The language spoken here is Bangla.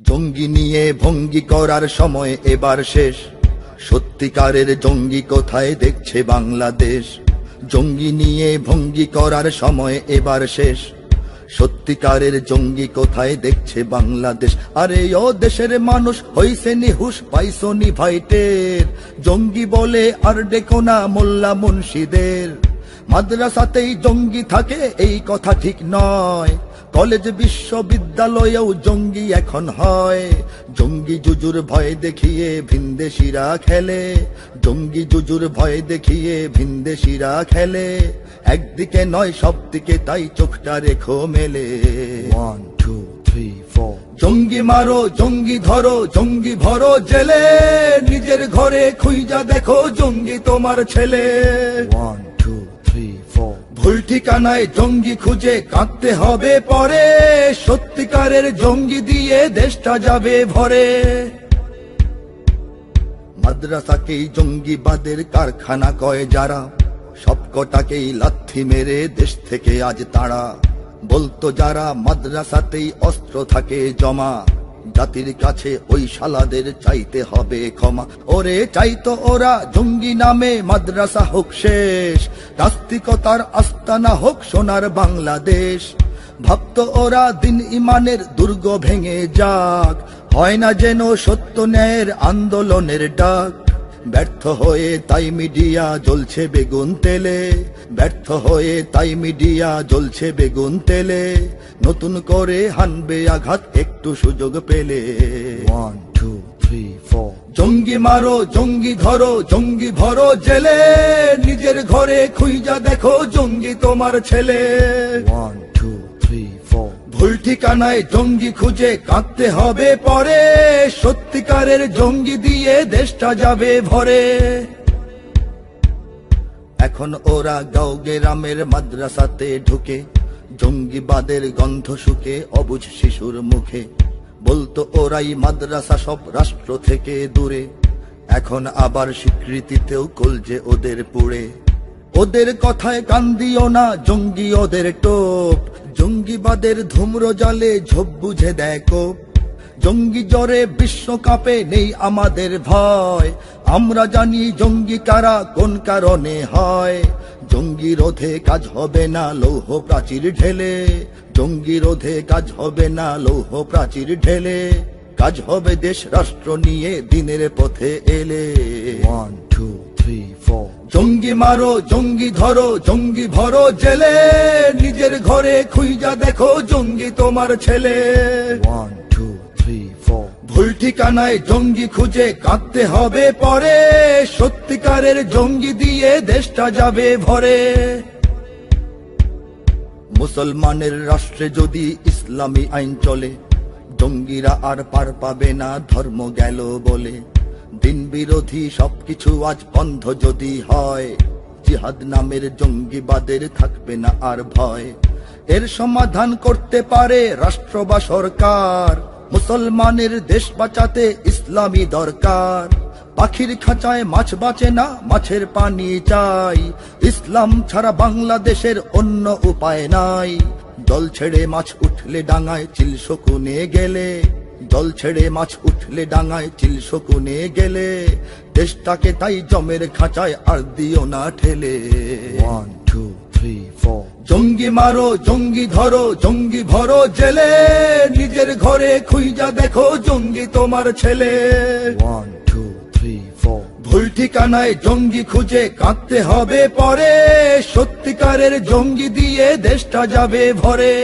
জঙ্গি নিয়ে ভঙ্গি করার সময় এবার শেষ। সত্যিকারের জঙ্গি কোথায় দেখছে বাংলাদেশ। জঙ্গি নিয়ে ভঙ্গি করার সময় এবার শেষ। সত্যিকারের জঙ্গি কোথায় দেখছে বাংলাদেশ। আরে ও দেশের মানুষ হইছে নিহুশ, পাইছনি ভাইটের। জঙ্গি বলে আর ডেকো না মোল্লা মুন্সিদের। মাদ্রাসাতেই জঙ্গি থাকে এই কথা ঠিক নয়, কলেজ বিশ্ববিদ্যালয়েও জঙ্গি এখন হয়। জঙ্গি জুজুর ভয় দেখিয়ে ভিনদেশিরা খেলে। জঙ্গি জুজুর ভয় দেখিয়ে ভিনদেশিরা খেলে। একদিকে নয় সব দিকে তাই চোখটা রেখো মেলে। 1 2 3 4 জঙ্গি মারো জঙ্গি ধরো জঙ্গি ভরো জেলে। নিজের ঘরে খুঁজা দেখো জঙ্গি তোমার ছেলে। 1 2 3 4 ভুল ঠিকানায় জঙ্গি খুঁজে কাঁদতে হবে পরে। সত্যিকারের জঙ্গি দিয়ে দেশটা যাবে ভরে। মাদ্রাসাকেই জঙ্গিবাদের কারখানা কয় যারা, সবকটাকেই লাথি মেরে দেশ থেকে আজ তারা। বলতো যারা মাদ্রাসাতেই অস্ত্র থাকে জমা, জাতির কাছে ওই শালাদের চাইতে হবে ক্ষমা। ওরে চাইতো ওরা জঙ্গি নামে মাদ্রাসা হোক শেষ, নাস্তিকতার আস্তানা হোক সোনার বাংলাদেশ। ভাবতো ওরা দিন ইমানের দুর্গ ভেঙে যাক, হয় না যেন সত্য ন্যায়ের আন্দোলনের ডাক। ব্যর্থ হয়ে তাই মিডিয়া জ্বলছে বেগুন তেলে। ব্যর্থ হয়ে তাই মিডিয়া জ্বলছে বেগুন তেলে। নতুন করে হানবে আঘাত একটু সুযোগ পেলে। 1 2 3 4 জঙ্গি মারো জঙ্গি ধরো জঙ্গি ভরো জেলে। নিজের ঘরে খুঁজা দেখো জঙ্গি তোমার ছেলে। 1 2 3 4 ভুল ঠিকানায় জঙ্গি খুঁজে কাঁদতে হবে পরে। সত্যিকারের জঙ্গি দিয়ে দেশটা যাবে ভরে। এখন ওরা গাঁও গ্রামের মাদ্রাসাতে ঢুকে, জঙ্গিবাদের গন্ধ শুকে অবুঝ শিশুর মুখে। বলতো ওরাই মাদ্রাসা সব রাষ্ট্র থেকে দূরে, এখন আবার স্বীকৃতিতেও কলজে ওদের পুড়ে। ওদের কথায় কান দিও না জঙ্গি ওদের টোপ। জঙ্গিবাদের ধূম্র জালে ঝোপ বুঝে দেখো। জঙ্গি জ্বরে বিশ্বকাপে নেই আমাদের ভয়। আমরা জানি জঙ্গি কারা কোন কারণে হয়। জঙ্গি রোধে কাজ হবে না লৌহ প্রাচীর ঢেলে। জঙ্গি রোধে কাজ হবে না লৌহ প্রাচীর ঢেলে। কাজ হবে দেশ রাষ্ট্র নিয়ে দিনের পথে এলে। 1 2 3 4 জঙ্গি মারো জঙ্গি ধরো জঙ্গি ভরো জেলে। নিজের ঘরে খুঁজা দেখো জঙ্গি তোমার ছেলে। 1 2 3 4 ভুল ঠিকানায় জঙ্গি খুঁজে কাঁদতে হবে পরে। সত্যিকারের জঙ্গি দিয়ে দেশটা যাবে ভরে। মুসলমানের রাষ্ট্রে যদি ইসলামী আইন চলে, জঙ্গিরা আর পার পাবে না ধর্ম গেল বলে। দিন বিরোধী সবকিছু আজ বন্ধ যদি হয়, জিহাদ নামের জঙ্গিবাদের থাকবে না আর ভয়। এর সমাধান করতে পারে রাষ্ট্র বা সরকার। মুসলমানের দেশ বাঁচাতে ইসলামী দরকার। পাখির খাঁচায় মাছ বাঁচে না, মাছের পানি চাই। ইসলাম ছাড়া বাংলাদেশের অন্য উপায় নাই। জল ছেড়ে মাছ উঠলে ডাঙায় চিল শকুনে গেলে। জল ছেড়ে মাছ উঠলে ডাঙায় চিল শকুনে গেলে। দেশটাকে তাই জমের খাঁচায় আর দিও না ঠেলে। 1 2 3 4 জঙ্গি মারো জঙ্গি ধরো জঙ্গি ভরো জেলে। নিজের ঘরে খুঁজা দেখো জঙ্গি তোমার ছেলে। 1 2 3 4 ভুল ঠিকানায় জঙ্গি খুঁজে কাঁদতে হবে পরে। সত্যিকারের জঙ্গি দিয়ে দেশটা যাবে ভরে।